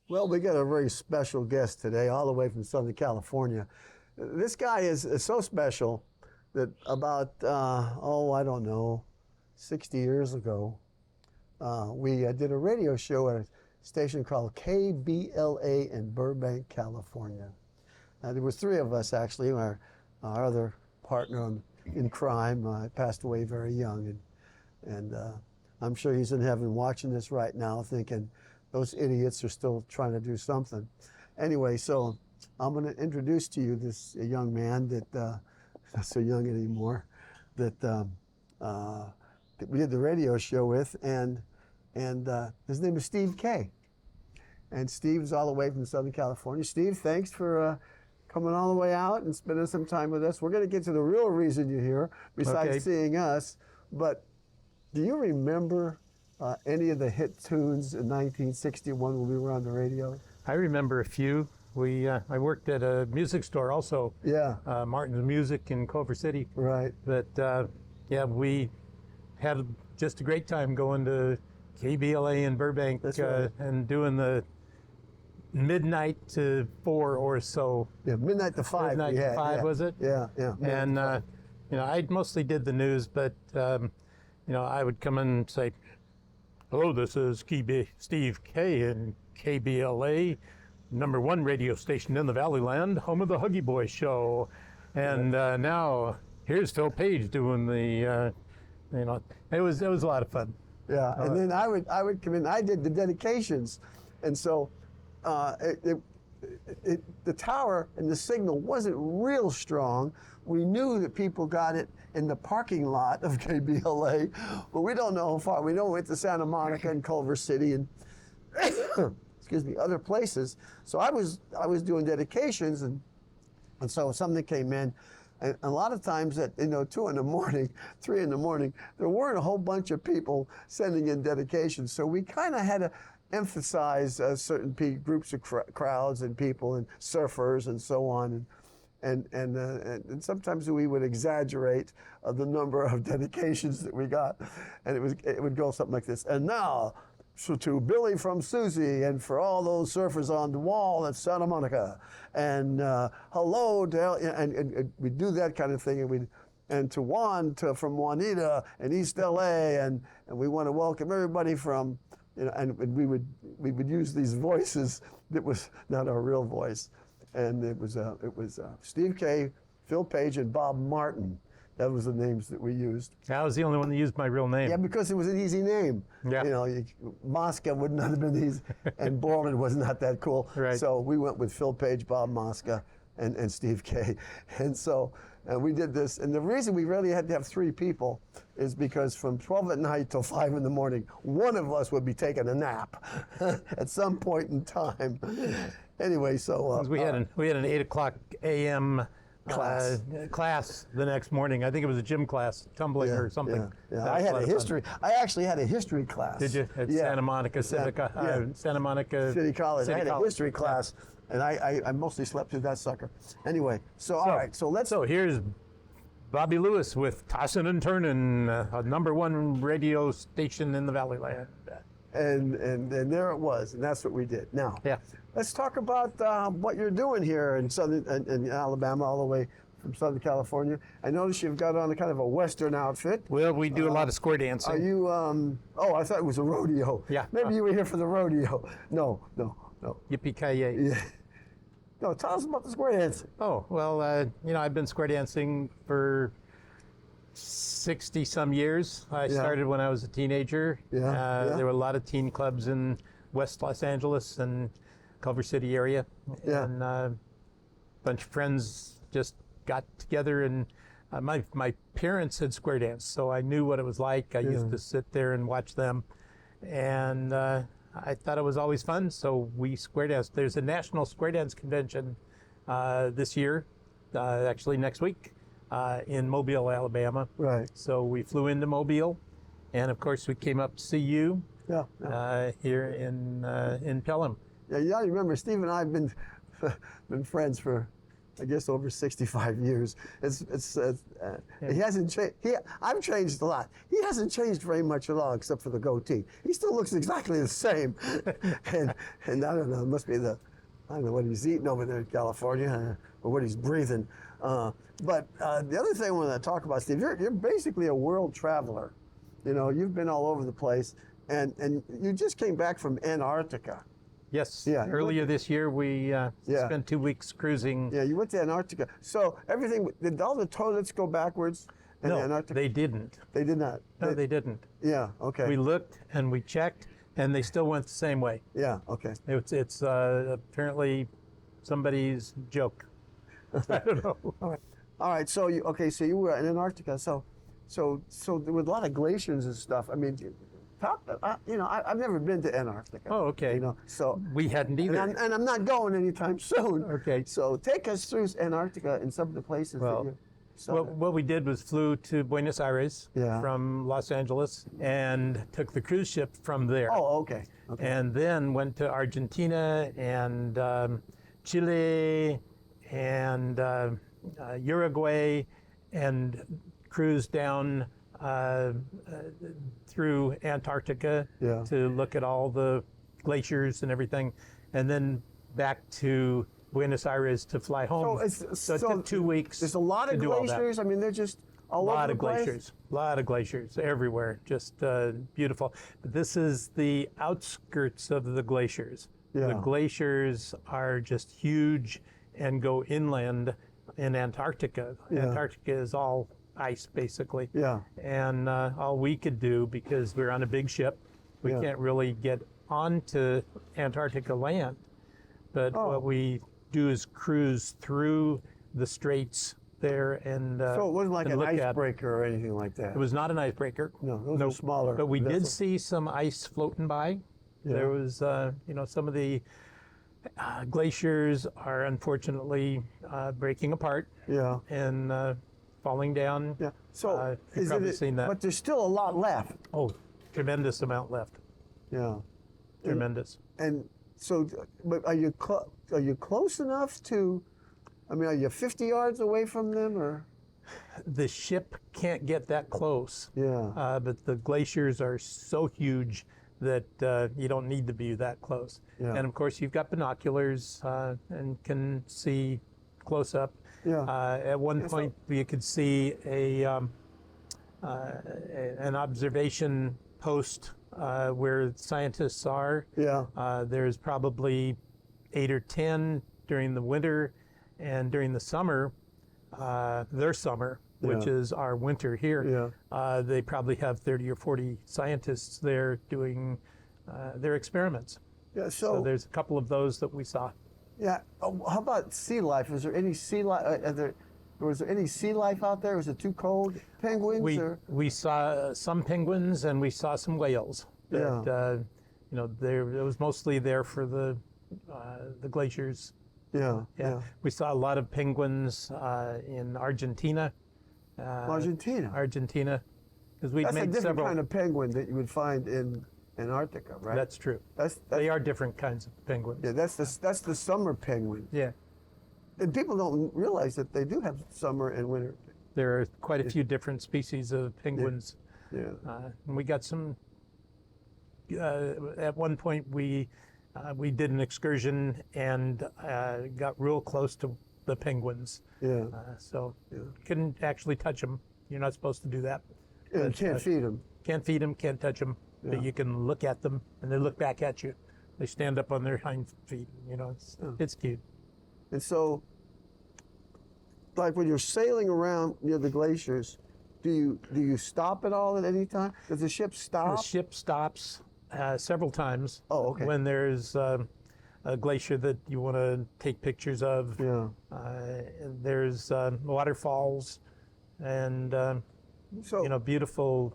Well, we got a very special guest today, all the way from Southern California. This guy is so special that about, I don't know, 60 years ago, we did a radio show at a station called KBLA in Burbank, California. There was three of us, actually. Our other partner in crime passed away very young, and I'm sure he's in heaven watching this right now thinking, those idiots are still trying to do something. Anyway, so I'm going to introduce to you this young man that, not so young anymore, that we did the radio show with, and his name is Steve Kay. And Steve's all the way from Southern California. Steve, thanks for coming all the way out and spending some time with us. We're going to get to the real reason you're here, besides seeing us. But do you remember any of the hit tunes in 1961 when we were on the radio? I remember a few. I worked at a music store also. Yeah. Martin's Music in Culver City. Right. But we had just a great time going to KBLA in Burbank. That's right. And doing the midnight to 4 or so. Yeah, midnight to 5. Midnight to 5, was it? Yeah, yeah. And I mostly did the news, but I would come in and say, "Hello, this is Steve Kay in KBLA, #1 radio station in the Valleyland, home of the Huggy Boy Show." And now here's Phil Page doing the, it was a lot of fun. Yeah, and then I would come in. I did the dedications, and so the tower and the signal wasn't real strong. We knew that people got it in the parking lot of KBLA, but we don't know how far. We know we went to Santa Monica and Culver City and excuse me, other places. So I was doing dedications, and so something came in. And a lot of times at 2 in the morning, 3 in the morning, there weren't a whole bunch of people sending in dedications. So we kind of had to emphasize certain groups of crowds and people and surfers and so on. And sometimes we would exaggerate the number of dedications that we got, and it would go something like this. And now, so to Billy from Susie, and for all those surfers on the wall at Santa Monica, and hello to, and we do that kind of thing, and to Juan from Juanita in East LA, and we want to welcome everybody from, and we would use these voices that was not our real voice, and it was Steve Kay, Phil Page, and Bob Martin. That was the names that we used. I was the only one that used my real name. Yeah, because it was an easy name. Yeah. Mosca would not have been easy, and Borland was not that cool. Right. So we went with Phil Page, Bob Mosca, and Steve Kay. And so we did this. And the reason we really had to have 3 people is because from 12 at night till 5 in the morning, one of us would be taking a nap at some point in time. Anyway, so we had an 8 o'clock a.m. class the next morning. I think it was a gym class, tumbling or something. Yeah. I actually had a history class. Did you? At Santa Monica Santa Monica City College. I had a history class, yeah. and I mostly slept through that sucker. Anyway, so all right, so let's. So here's Bobby Lewis with Tossin' and Turnin', a #1 radio station in the Valleyland. And there it was, and that's what we did. Now, let's talk about what you're doing here in in Alabama, all the way from Southern California. I noticed you've got on a kind of a Western outfit. Well, we do a lot of square dancing. Are you? I thought it was a rodeo. Yeah. Maybe you were here for the rodeo. No. Yippee-ki-yay. Yeah. No, tell us about the square dancing. Oh, well, I've been square dancing for 60-some years. I started when I was a teenager. There were a lot of teen clubs in West Los Angeles and Culver City area. Yeah. And a bunch of friends just got together, and my parents had square danced, so I knew what it was like. I used to sit there and watch them. And I thought it was always fun, so we square danced. There's a National Square Dance Convention this year, actually next week. In Mobile, Alabama. Right. So we flew into Mobile, and of course we came up to see you here in Pelham. Yeah, you remember Steve and I have been friends for I guess over 65 years. He hasn't changed. I've changed a lot. He hasn't changed very much at all, except for the goatee. He still looks exactly the same. and I don't know. It must be I don't know what he's eating over there in California or what he's breathing. But the other thing I want to talk about, Steve, you're basically a world traveler. You know, you've been all over the place, and you just came back from Antarctica. Yes. Yeah. Earlier this year, we spent 2 weeks cruising. Yeah, you went to Antarctica. So did all the toilets go backwards in No, Antarctica? they didn't. They did not. No, they didn't. Yeah, okay. We looked and we checked, and they still went the same way. Yeah, okay. It's apparently somebody's joke. I don't know. All right, so you were in Antarctica. So there were a lot of glaciers and stuff. I mean, I've never been to Antarctica. Oh, okay. You know, so We hadn't either. and I'm not going anytime soon. Okay. So take us through Antarctica and some of the places that you saw. What we did was flew to Buenos Aires Yeah. from Los Angeles and took the cruise ship from there. Oh, okay. Okay. And then went to Argentina and Chile and Uruguay and cruised down through Antarctica Yeah. to look at all the glaciers and everything, and then back to Buenos Aires to fly home. So it took 2 weeks. There's a lot of to do all that. glaciers. I mean, they're just all over the place. A lot of glaciers everywhere, just beautiful. But this is the outskirts of the glaciers. Yeah. The glaciers are just huge and go inland in Antarctica. Yeah. Antarctica is all ice, basically. Yeah. And all we could do, because we're on a big ship, we Yeah. can't really get onto Antarctica land. But what we do is cruise through the straits there and So it wasn't like and an look at- icebreaker or anything like that. It was not an icebreaker. No, those Nope. are smaller. But we did vessels. see some ice floating by. Yeah. There was, some of the glaciers are unfortunately breaking apart Yeah. and falling down. Yeah. So you've is probably it? seen that. But there's still a lot left. Oh, tremendous amount left. Yeah. Tremendous. And so, but are you close enough to? I mean, are you 50 yards away from them, or? The ship can't get that close, Yeah. but the glaciers are so huge that you don't need to be that close. Yeah. And of course, you've got binoculars and can see close up. Yeah. At one point, you could see an observation post where scientists are. Yeah. There's probably 8 or 10 during the winter, and during the summer, their summer, which Yeah. is our winter here, they probably have 30 or 40 scientists there doing their experiments. Yeah. So So, there's a couple of those that we saw. yeah. How about sea life? Is there any sea life? Was there any sea life out there? Was it too cold? Penguins? We saw some penguins and we saw some whales. But, Yeah. it was mostly there for the glaciers. Yeah. Yeah. We saw a lot of penguins in Argentina. Argentina. Argentina, because we'd That's a made different several. kind of penguin that you would find in Antarctica, right? That's true. That's They are different kinds of penguins. yeah. That's the summer penguin. Yeah. And people don't realize that they do have summer and winter. There are quite a few different species of penguins. Yeah. And we got some. At one point, we did an excursion and got real close to the penguins. Yeah. So couldn't actually touch them. You're not supposed to do that. And But, can't feed them. Can't feed them, can't touch them, Yeah. but you can look at them and they look back at you. They stand up on their hind feet. It's cute. And so, like when you're sailing around near the glaciers, do you stop at all at any time? Does the ship stop? The ship stops several times. Oh, okay. When there's a glacier that you want to take pictures of. Yeah. There's waterfalls and So beautiful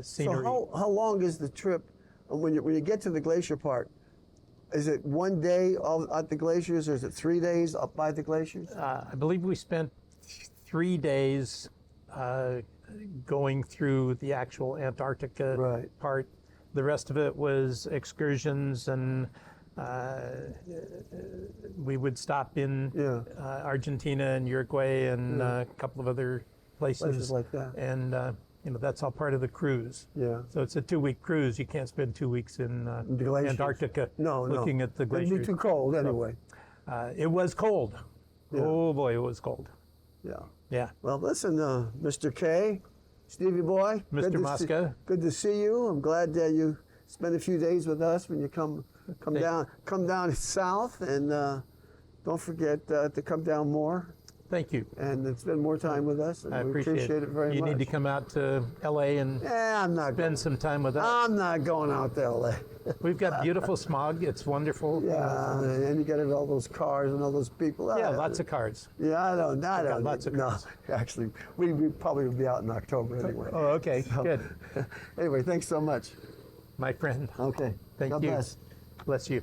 scenery. So how long is the trip when you get to the glacier part? Is it one day at the glaciers, or is it 3 days up by the glaciers? I believe we spent 3 days going through the actual Antarctica Right. part. The rest of it was excursions, and we would stop in Yeah. Argentina and Uruguay and a couple of other places. Places like that. And that's all part of the cruise. Yeah. So it's a 2-week cruise. You can't spend 2 weeks in The glaciers. Antarctica No, looking at the It'd glaciers. be too cold anyway. It was cold. Yeah. Oh boy, it was cold. Yeah. Yeah. Well, listen, Mr. K, Stevie boy. Mr. good to Mosca. good to see you. I'm glad that you spent a few days with us when you come down south, and don't forget to come down more Thank you. and spend more time with us. And I we appreciate it very you much. need to come out to LA and Yeah, I'm not spend some time with us. I'm not going out to LA. We've got beautiful smog. It's wonderful. Yeah, and you got all those cars and all those people. Yeah, lots of cars. Yeah, I don't. lots of no, cars. actually, we probably would be out in October anyway. Oh, okay. Good. Anyway, thanks so much. My friend. Okay. Thank God you. bless. Bless you.